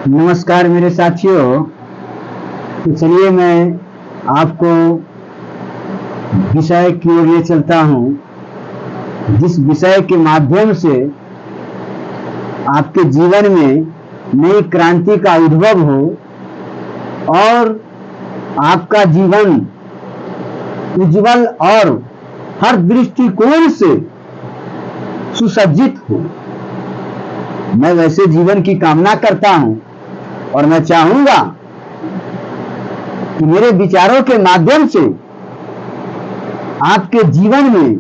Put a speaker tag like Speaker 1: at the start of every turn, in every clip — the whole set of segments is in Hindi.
Speaker 1: नमस्कार मेरे साथियों। तो चलिए मैं आपको विषय की ओर ले चलता हूँ जिस विषय के माध्यम से आपके जीवन में नई क्रांति का उद्भव हो और आपका जीवन उज्जवल और हर दृष्टिकोण से सुसज्जित हो। मैं वैसे जीवन की कामना करता हूं और मैं चाहूंगा कि मेरे विचारों के माध्यम से आपके जीवन में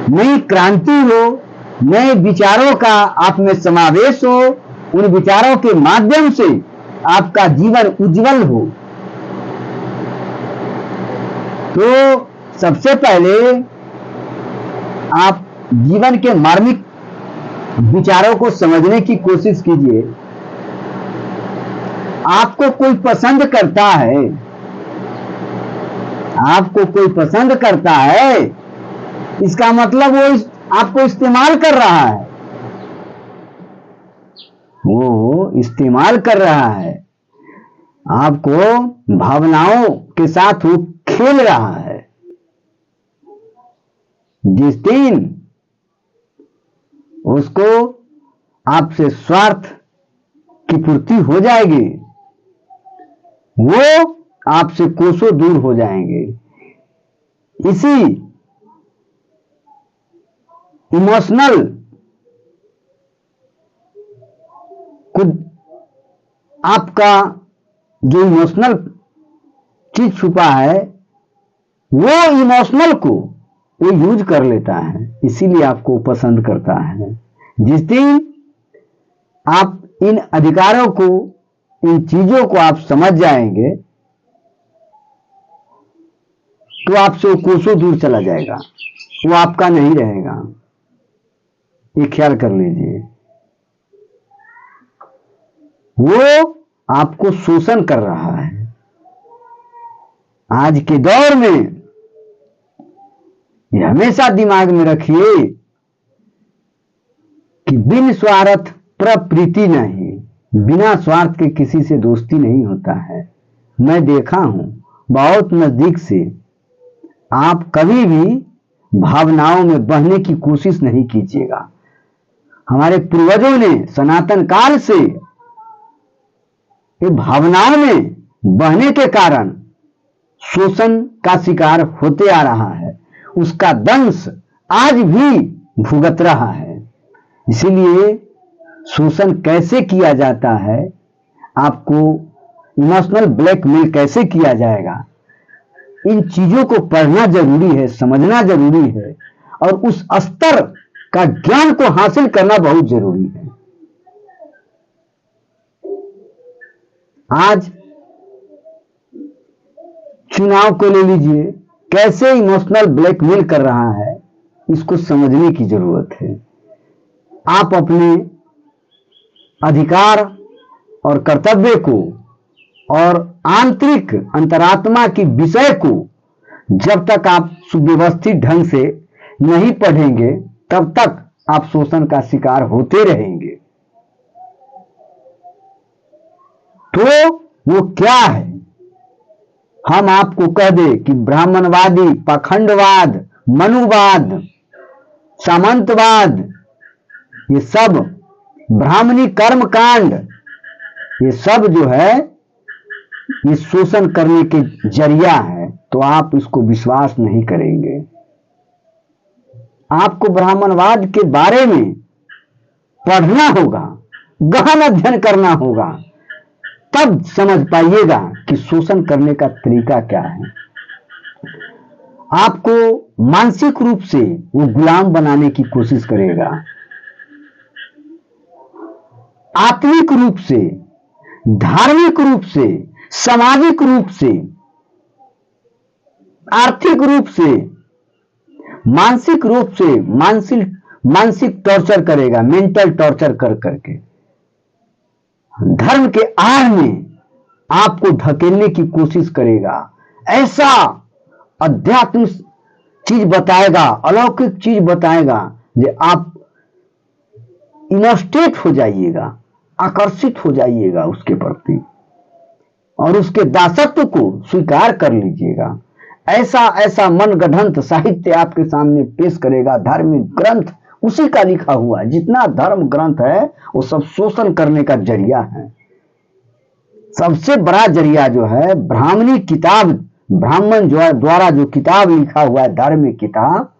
Speaker 1: नई क्रांति हो, नए विचारों का आप में समावेश हो, उन विचारों के माध्यम से आपका जीवन उज्जवल हो। तो सबसे पहले आप जीवन के मार्मिक विचारों को समझने की कोशिश कीजिए। आपको कोई पसंद करता है, आपको कोई पसंद करता है, इसका मतलब वो आपको इस्तेमाल कर रहा है, वो इस्तेमाल कर रहा है, आपको भावनाओं के साथ वो खेल रहा है। जिस दिन उसको आपसे स्वार्थ की पूर्ति हो जाएगी, वो आपसे कोसों दूर हो जाएंगे। इसी इमोशनल खुद आपका जो इमोशनल चीज छुपा है, वो इमोशनल को वो यूज कर लेता है, इसीलिए आपको पसंद करता है। जिस दिन आप इन अधिकारों को, इन चीजों को आप समझ जाएंगे तो आपसे वो कोसों दूर चला जाएगा, वो आपका नहीं रहेगा। ये ख्याल कर लीजिए। वो आपको शोषण कर रहा है। आज के दौर में ये हमेशा दिमाग में रखिए कि बिन स्वार्थ प्रप्रीति नहीं, बिना स्वार्थ के किसी से दोस्ती नहीं होता है। मैं देखा हूं बहुत नजदीक से, आप कभी भी भावनाओं में बहने की कोशिश नहीं कीजिएगा। हमारे पूर्वजों ने सनातन काल से ये भावनाओं में बहने के कारण शोषण का शिकार होते आ रहा है, उसका दंश आज भी भुगत रहा है। इसीलिए शोषण कैसे किया जाता है, आपको इमोशनल ब्लैकमेल कैसे किया जाएगा, इन चीजों को पढ़ना जरूरी है, समझना जरूरी है और उस स्तर का ज्ञान को हासिल करना बहुत जरूरी है। आज चुनाव को ले लीजिए, कैसे इमोशनल ब्लैकमेल कर रहा है, इसको समझने की जरूरत है। आप अपने अधिकार और कर्तव्य को और आंतरिक अंतरात्मा की विषय को जब तक आप सुव्यवस्थित ढंग से नहीं पढ़ेंगे, तब तक आप शोषण का शिकार होते रहेंगे। तो वो क्या है, हम आपको कह दे कि ब्राह्मणवादी, पाखंडवाद, मनुवाद, सामंतवाद, ये सब ब्राह्मणी कर्मकांड, ये सब जो है ये शोषण करने के जरिया है। तो आप इसको विश्वास नहीं करेंगे। आपको ब्राह्मणवाद के बारे में पढ़ना होगा, गहन अध्ययन करना होगा, तब समझ पाइएगा कि शोषण करने का तरीका क्या है। आपको मानसिक रूप से वो गुलाम बनाने की कोशिश करेगा, आत्मिक रूप से, धार्मिक रूप से, सामाजिक रूप से, आर्थिक रूप से, मानसिक रूप से, मानसिक टॉर्चर करेगा, मेंटल टॉर्चर कर करके धर्म के आड़ में आपको धकेलने की कोशिश करेगा। ऐसा अध्यात्म चीज बताएगा, अलौकिक चीज बताएगा, जो आप इनस्टेट हो जाइएगा, आकर्षित हो जाइएगा उसके प्रति और उसके दासत्व को स्वीकार कर लीजिएगा। ऐसा ऐसा मनगढ़ंत साहित्य आपके सामने पेश करेगा। धार्मिक ग्रंथ उसी का लिखा हुआ है। जितना धर्म ग्रंथ है वो सब शोषण करने का जरिया है। सबसे बड़ा जरिया जो है ब्राह्मणी किताब, ब्राह्मण जो द्वारा जो किताब लिखा हुआ है धार्मिक किताब,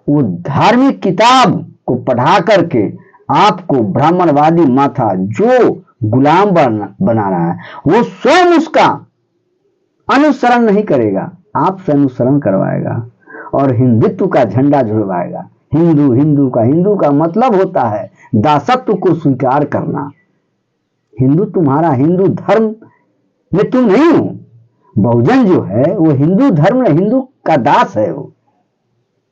Speaker 1: वो धार्मिक किताब को पढ़ा करके आपको ब्राह्मणवादी माथा जो गुलाम बना रहा है वो स्वयं उसका अनुसरण नहीं करेगा, आपसे अनुसरण करवाएगा और हिंदुत्व का झंडा झुलवाएगा। हिंदू का मतलब होता है दासत्व को स्वीकार करना। हिंदू तुम्हारा, हिंदू धर्म में तुम नहीं हो। बहुजन जो है वो हिंदू धर्म में हिंदू का दास है। वो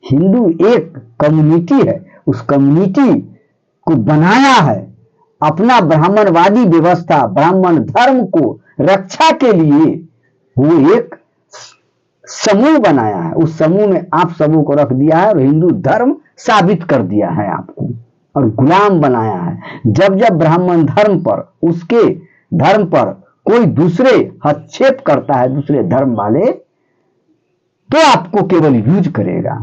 Speaker 1: हिंदू एक कम्युनिटी है, उस कम्युनिटी को बनाया है अपना ब्राह्मणवादी व्यवस्था, ब्राह्मण धर्म को रक्षा के लिए वो एक समूह बनाया है। उस समूह में आप सबों को रख दिया है और हिंदू धर्म साबित कर दिया है आपको और गुलाम बनाया है। जब जब ब्राह्मण धर्म पर, उसके धर्म पर कोई दूसरे हस्तक्षेप करता है, दूसरे धर्म वाले, तो आपको केवल यूज करेगा।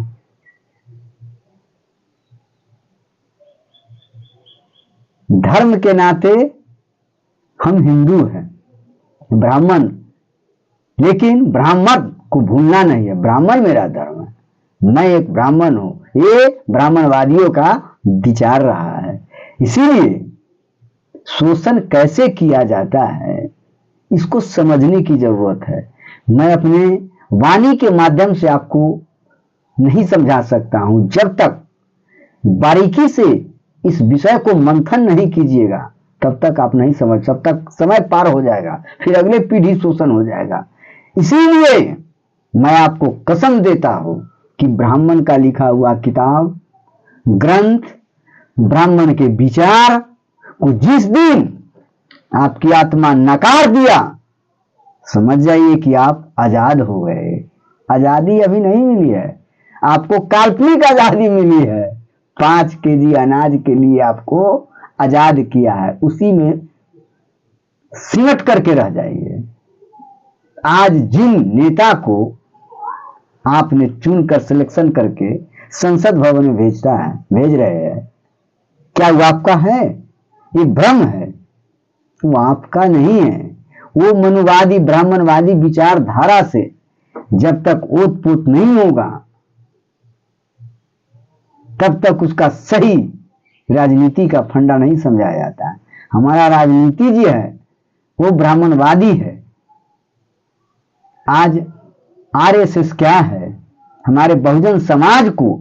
Speaker 1: धर्म के नाते हम हिंदू हैं, ब्राह्मण, लेकिन ब्राह्मण को भूलना नहीं है। ब्राह्मण मेरा धर्म है, मैं एक ब्राह्मण हूं। ये ब्राह्मणवादियों का विचार रहा है। इसीलिए शोषण कैसे किया जाता है इसको समझने की जरूरत है। मैं अपने वाणी के माध्यम से आपको नहीं समझा सकता हूं। जब तक बारीकी से इस विषय को मंथन नहीं कीजिएगा तब तक आप नहीं समझ, तब तक समय पार हो जाएगा, फिर अगले पीढ़ी शोषण हो जाएगा। इसीलिए मैं आपको कसम देता हूं कि ब्राह्मण का लिखा हुआ किताब, ग्रंथ, ब्राह्मण के विचार को जिस दिन आपकी आत्मा नकार दिया, समझ जाइए कि आप आजाद हो गए। आजादी अभी नहीं मिली है, आपको काल्पनिक आजादी मिली है। 5 केजी अनाज के लिए आपको आजाद किया है, उसी में सिमट करके रह जाइए। आज जिन नेता को आपने चुनकर सिलेक्शन करके संसद भवन में भेज रहे हैं, क्या वो आपका है? ये भ्रम है, वो आपका नहीं है। वो मनुवादी ब्राह्मणवादी विचारधारा से जब तक ओत-पोत नहीं होगा तब तक उसका सही राजनीति का फंडा नहीं समझा जाता है। हमारा राजनीति जी है वो ब्राह्मणवादी है। आज आरएसएस क्या है? हमारे बहुजन समाज को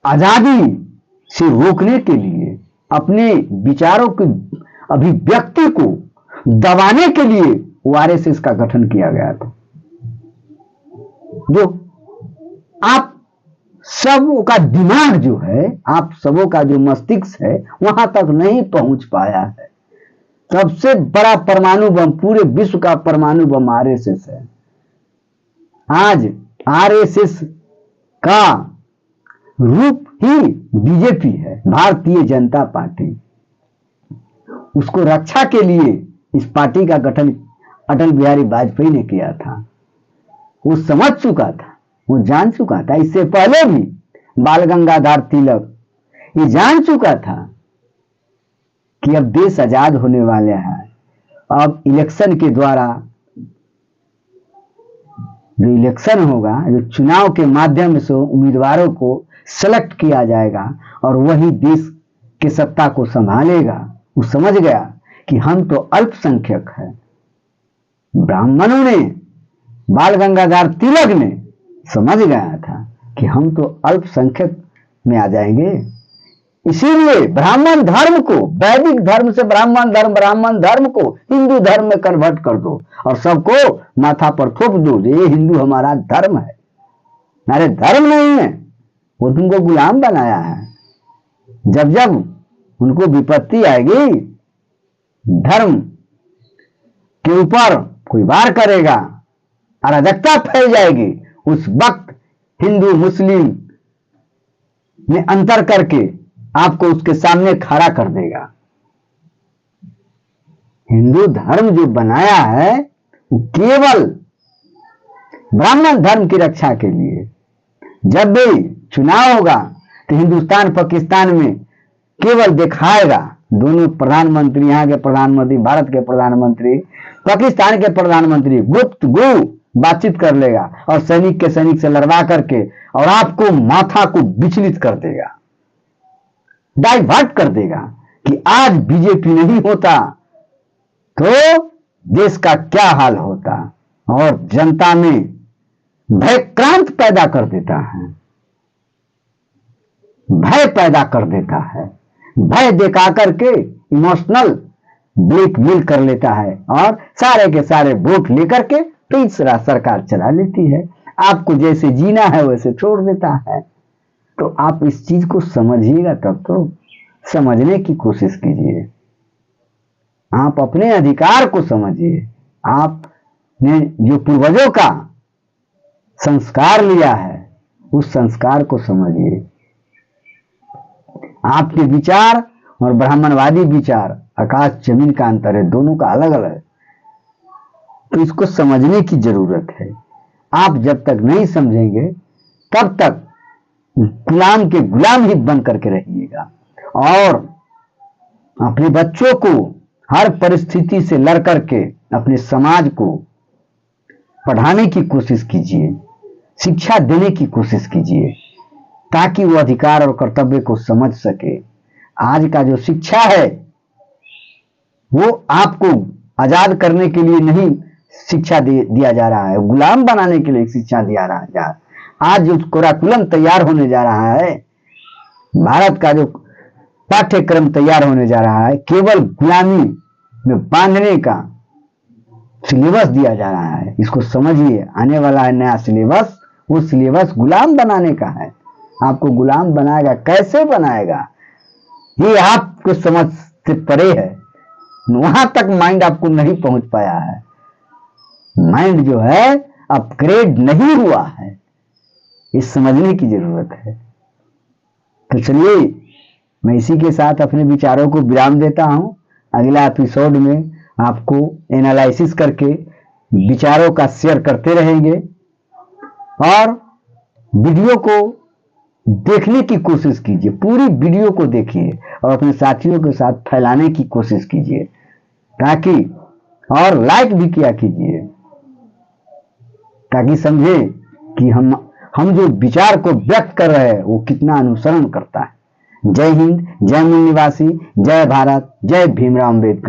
Speaker 1: आजादी से रोकने के लिए, अपने विचारों की अभिव्यक्ति को दबाने के लिए वो आरएसएस का गठन किया गया था। जो आप सबों का दिमाग जो है, आप सबों का जो मस्तिष्क है वहां तक नहीं पहुंच पाया है। सबसे बड़ा परमाणु बम, पूरे विश्व का परमाणु बम आरएसएस है। आज आरएसएस का रूप ही बीजेपी है, भारतीय जनता पार्टी। उसको रक्षा के लिए इस पार्टी का गठन अटल बिहारी वाजपेयी ने किया था। वो समझ चुका था, वो जान चुका था। इससे पहले भी बाल गंगाधर तिलक ये जान चुका था कि अब देश आजाद होने वाले हैं। अब इलेक्शन के द्वारा जो इलेक्शन होगा, जो चुनाव के माध्यम से उम्मीदवारों को सेलेक्ट किया जाएगा और वही देश के सत्ता को संभालेगा। वो समझ गया कि हम तो अल्पसंख्यक हैं। ब्राह्मणों ने, बाल गंगाधर तिलक ने समझ गया था कि हम तो अल्पसंख्यक में आ जाएंगे। इसीलिए ब्राह्मण धर्म को, वैदिक धर्म से ब्राह्मण धर्म, ब्राह्मण धर्म को हिंदू धर्म में कन्वर्ट कर दो और सबको माथा पर थोप दो ये हिंदू हमारा धर्म है। हमारे धर्म नहीं है, वो तुमको गुलाम बनाया है। जब जब उनको विपत्ति आएगी, धर्म के ऊपर कोई वार करेगा, अराजकता फैल जाएगी, उस वक्त हिंदू मुस्लिम में अंतर करके आपको उसके सामने खड़ा कर देगा। हिंदू धर्म जो बनाया है वो केवल ब्राह्मण धर्म की रक्षा के लिए। जब भी चुनाव होगा तो हिंदुस्तान पाकिस्तान में केवल दिखाएगा दोनों प्रधानमंत्री, यहाँ के प्रधानमंत्री, भारत के प्रधानमंत्री, पाकिस्तान के प्रधानमंत्री गुप्त बातचीत कर लेगा और सैनिक के सैनिक से लड़वा करके और आपको माथा को विचलित कर देगा, डाइवर्ट कर देगा कि आज बीजेपी नहीं होता तो देश का क्या हाल होता, और जनता में भयक्रांत पैदा कर देता है, भय पैदा कर देता है, भय दिखा करके इमोशनल ब्लैकमेल कर लेता है और सारे के सारे वोट लेकर के तीसरा सरकार चला लेती है। आपको जैसे जीना है वैसे छोड़ देता है। तो आप इस चीज को समझिएगा, तब तो समझने की कोशिश कीजिए, आप अपने अधिकार को समझिए, आपने जो पूर्वजों का संस्कार लिया है उस संस्कार को समझिए। आपके विचार और ब्राह्मणवादी विचार आकाश जमीन का अंतर है, दोनों का अलग अलग है। तो इसको समझने की जरूरत है। आप जब तक नहीं समझेंगे तब तक गुलाम के गुलाम ही बन करके रहिएगा और अपने बच्चों को हर परिस्थिति से लड़ करके अपने समाज को पढ़ाने की कोशिश कीजिए, शिक्षा देने की कोशिश कीजिए, ताकि वो अधिकार और कर्तव्य को समझ सके। आज का जो शिक्षा है वो आपको आजाद करने के लिए नहीं शिक्षा दिया जा रहा है, गुलाम बनाने के लिए शिक्षा दिया रहा है। आज जो करिकुलम तैयार होने जा रहा है, भारत का जो पाठ्यक्रम तैयार होने जा रहा है, केवल गुलामी में बांधने का सिलेबस दिया जा रहा है। इसको समझिए, आने वाला है नया सिलेबस, वो सिलेबस गुलाम बनाने का है। आपको गुलाम बनाएगा, कैसे बनाएगा ये आपको समझ से परे है, वहां तक माइंड आपको नहीं पहुंच पाया है। माइंड जो है अपग्रेड नहीं हुआ है, इस समझने की जरूरत है। तो चलिए मैं इसी के साथ अपने विचारों को विराम देता हूं। अगला एपिसोड में आपको एनालिसिस करके विचारों का शेयर करते रहेंगे और वीडियो को देखने की कोशिश कीजिए, पूरी वीडियो को देखिए और अपने साथियों के साथ फैलाने की कोशिश कीजिए, ताकि और लाइक भी किया कीजिए, ताकि समझे कि हम जो विचार को व्यक्त कर रहे हैं वो कितना अनुसरण करता है। जय हिंद, जय मूल निवासी, जय भारत, जय भीमराव अम्बेडकर।